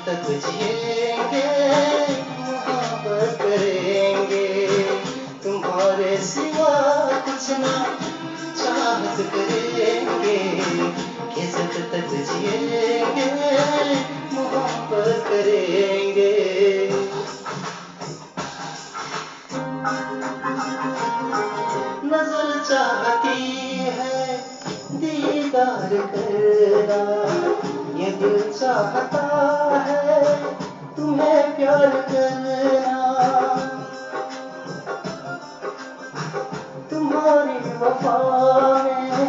तक जिएंगे, मोहब्बत करेंगे, तुम्हारे सिवा कुछ ना चाहत करेंगे, कि जब तक जिएंगे, मोहब्बत करेंगे। नजर चाहती है दीदार करना, ये दिल चाहता है तुम्हें प्यार करना, तुम्हारी वफा में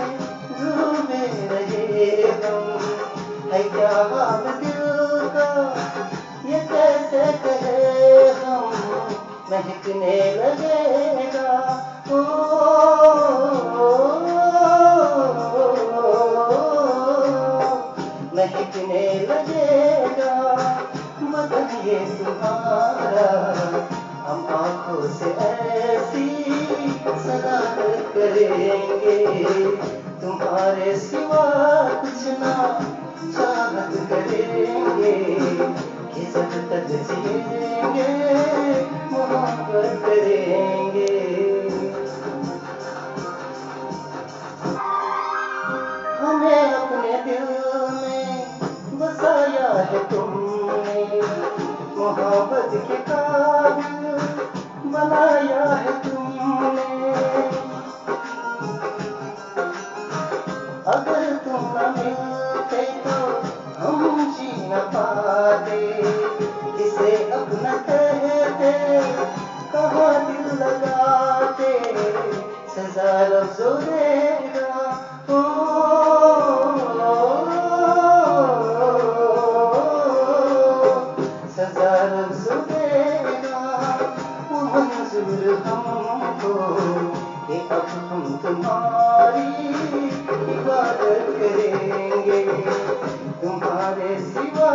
डूबे रहे हम, है क्या हाल दिल का ये कैसे कहे हम, महकने लगेगा ओ, महकने लगेगा बदन ये तुम्हारा, हम आंखों से ऐसी शरारत करेंगे, तुम्हारे सिवा कुछ ना चाहत करेंगे, कि जब तक जिएंगे, मोहब्बत करेंगे। हमें अपने दिल में बसाया है तुमने, मोहब्बत के काबिल बनाया है तुमने, अगर तुम न मिलते तो हम जी न पाते, किसे अपना कहते कहाँ दिल लगाते, सजा लफ्ज़ों देगा ओ, सजा लफ्ज़ों देगा वो मंजूर हमको, कि अब हम तुम्हारी इबादत करेंगे, तुम्हारे सिवा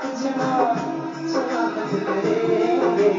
कुछ ना चाहत करेंगे,